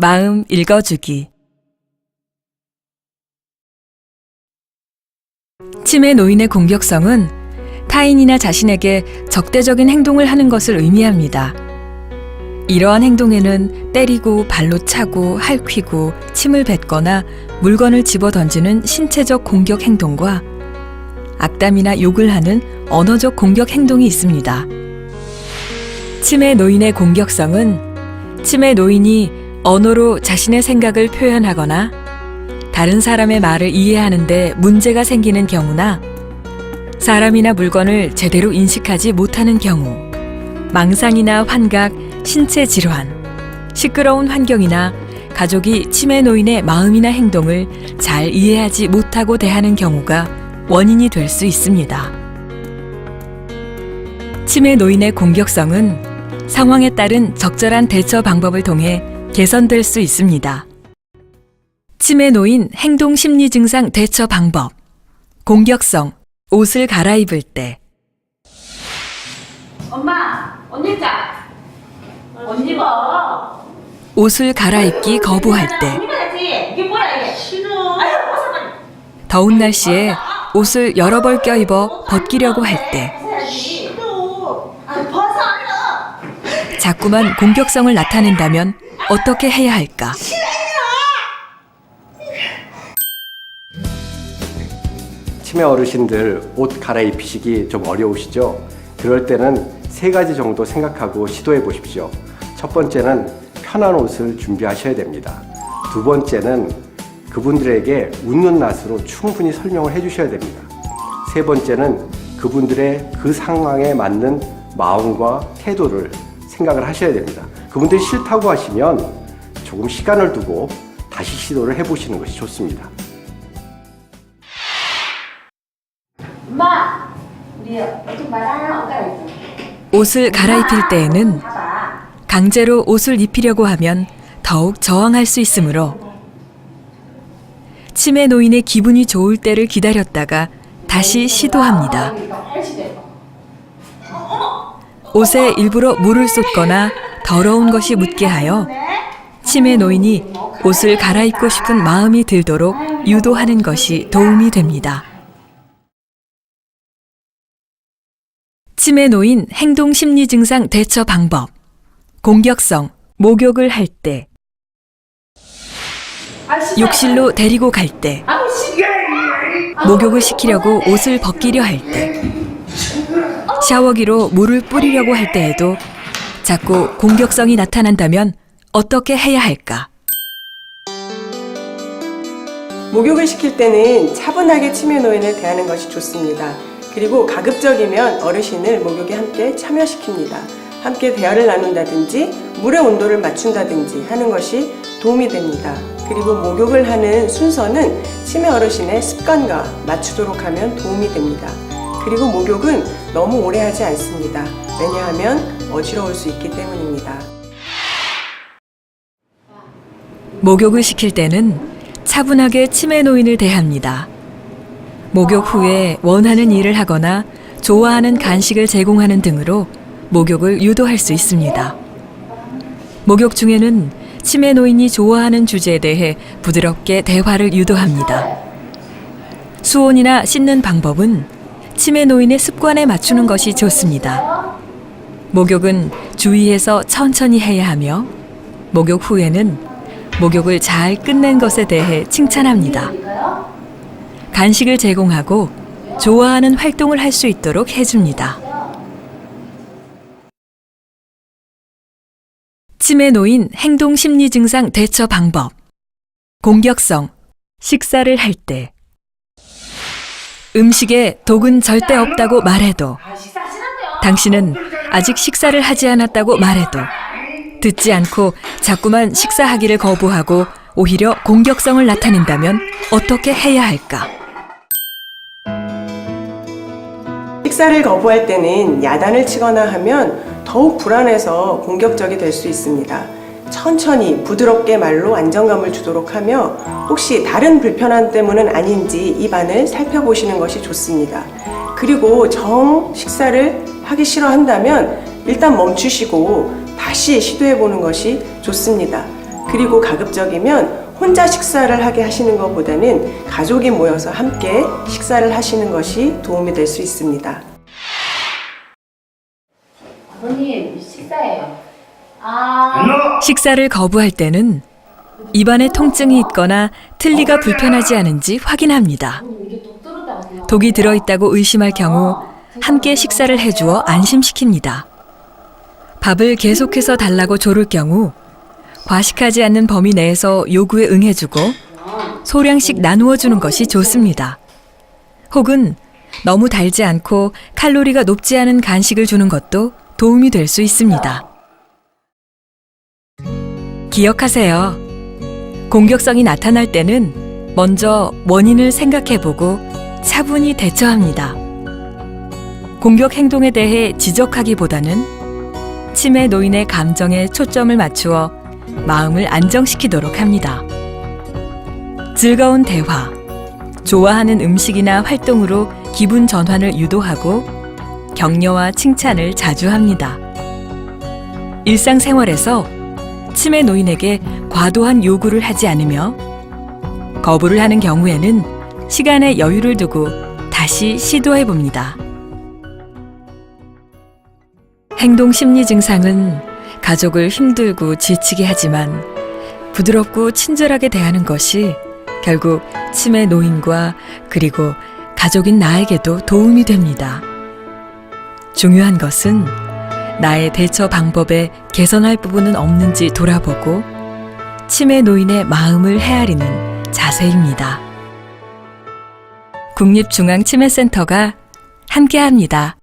마음 읽어주기. 치매 노인의 공격성은 타인이나 자신에게 적대적인 행동을 하는 것을 의미합니다. 이러한 행동에는 때리고 발로 차고 핥히고 침을 뱉거나 물건을 집어던지는 신체적 공격 행동과 악담이나 욕을 하는 언어적 공격 행동이 있습니다. 치매 노인의 공격성은 치매 노인이 언어로 자신의 생각을 표현하거나 다른 사람의 말을 이해하는 데 문제가 생기는 경우나 사람이나 물건을 제대로 인식하지 못하는 경우, 망상이나 환각, 신체 질환, 시끄러운 환경이나 가족이 치매 노인의 마음이나 행동을 잘 이해하지 못하고 대하는 경우가 원인이 될 수 있습니다. 치매 노인의 공격성은 상황에 따른 적절한 대처 방법을 통해 개선될 수 있습니다. 치매 노인 행동 심리 증상 대처 방법. 공격성, 옷을 갈아입을 때. 엄마, 옷 입자. 옷 입어. 옷을 갈아입기 거부할 때. 옷 입어야지. 이게 뭐야 이게? 싫어. 아유, 벗어버려. 더운 날씨에 옷을 여러 벌 껴입어 벗기려고 할 때. 벗어야지. 싫어. 아유, 벗어. 자꾸만 공격성을 나타낸다면 어떻게 해야 할까? 치매 어르신들 옷 갈아입히시기 좀 어려우시죠? 그럴 때는 3가지 정도 생각하고 시도해 보십시오. 첫 번째는 편한 옷을 준비하셔야 됩니다. 두 번째는 그분들에게 웃는 낯으로 충분히 설명을 해 주셔야 됩니다. 세 번째는 그분들의 그 상황에 맞는 마음과 태도를 생각을 하셔야 됩니다. 그분들이 싫다고 하시면 조금 시간을 두고 다시 시도를 해보시는 것이 좋습니다. 엄마, 우리 옷좀 받아. 옷 갈아입자. 옷을 갈아입힐 때에는 봐봐. 강제로 옷을 입히려고 하면 더욱 저항할 수 있으므로 치매 노인의 기분이 좋을 때를 기다렸다가 다시 시도합니다. 옷에 일부러 물을 쏟거나 더러운 것이 묻게 하여 치매 노인이 옷을 갈아입고 싶은 마음이 들도록 유도하는 것이 도움이 됩니다. 치매 노인 행동 심리 증상 대처 방법. 공격성, 목욕을 할 때. 욕실로 데리고 갈 때. 목욕을 시키려고 옷을 벗기려 할 때. 샤워기로 물을 뿌리려고 할 때에도 자꾸 공격성이 나타난다면 어떻게 해야 할까? 목욕을 시킬 때는 차분하게 치매 노인을 대하는 것이 좋습니다. 그리고 가급적이면 어르신을 목욕에 함께 참여시킵니다. 함께 대화를 나눈다든지 물의 온도를 맞춘다든지 하는 것이 도움이 됩니다. 그리고 목욕을 하는 순서는 치매 어르신의 습관과 맞추도록 하면 도움이 됩니다. 그리고 목욕은 너무 오래 하지 않습니다. 왜냐하면 어지러울 수 있기 때문입니다. 목욕을 시킬 때는 차분하게 치매 노인을 대합니다. 목욕 후에 원하는 일을 하거나 좋아하는 간식을 제공하는 등으로 목욕을 유도할 수 있습니다. 목욕 중에는 치매 노인이 좋아하는 주제에 대해 부드럽게 대화를 유도합니다. 수온이나 씻는 방법은 치매 노인의 습관에 맞추는 것이 좋습니다. 목욕은 주의해서 천천히 해야 하며 목욕 후에는 목욕을 잘 끝낸 것에 대해 칭찬합니다. 간식을 제공하고 좋아하는 활동을 할 수 있도록 해줍니다. 치매 노인 행동 심리 증상 대처 방법. 공격성, 식사를 할 때. 음식에 독은 절대 없다고 말해도, 당신은 아직 식사를 하지 않았다고 말해도 듣지 않고 자꾸만 식사하기를 거부하고 오히려 공격성을 나타낸다면 어떻게 해야 할까? 식사를 거부할 때는 야단을 치거나 하면 더욱 불안해서 공격적이 될 수 있습니다. 천천히 부드럽게 말로 안정감을 주도록 하며 혹시 다른 불편함 때문은 아닌지 입안을 살펴보시는 것이 좋습니다. 그리고 정 식사를 하기 싫어한다면 일단 멈추시고 다시 시도해보는 것이 좋습니다. 그리고 가급적이면 혼자 식사를 하게 하시는 것보다는 가족이 모여서 함께 식사를 하시는 것이 도움이 될 수 있습니다. 아버님 식사예요. 식사를 거부할 때는 입안에 통증이 있거나 틀니가 불편하지 않은지 확인합니다. 이게 독 들었다고 생각. 독이 들어있다고 의심할 경우 함께 식사를 해주어 안심시킵니다. 밥을 계속해서 달라고 조를 경우 과식하지 않는 범위 내에서 요구에 응해주고 소량씩 나누어 주는 것이 좋습니다. 혹은 너무 달지 않고 칼로리가 높지 않은 간식을 주는 것도 도움이 될 수 있습니다. 기억하세요. 공격성이 나타날 때는 먼저 원인을 생각해보고 차분히 대처합니다. 공격 행동에 대해 지적하기보다는 치매 노인의 감정에 초점을 맞추어 마음을 안정시키도록 합니다. 즐거운 대화, 좋아하는 음식이나 활동으로 기분 전환을 유도하고 격려와 칭찬을 자주 합니다. 일상생활에서 치매 노인에게 과도한 요구를 하지 않으며 거부를 하는 경우에는 시간에 여유를 두고 다시 시도해 봅니다. 행동 심리 증상은 가족을 힘들고 지치게 하지만 부드럽고 친절하게 대하는 것이 결국 치매 노인과 그리고 가족인 나에게도 도움이 됩니다. 중요한 것은 나의 대처 방법에 개선할 부분은 없는지 돌아보고 치매 노인의 마음을 헤아리는 자세입니다. 국립중앙치매센터가 함께합니다.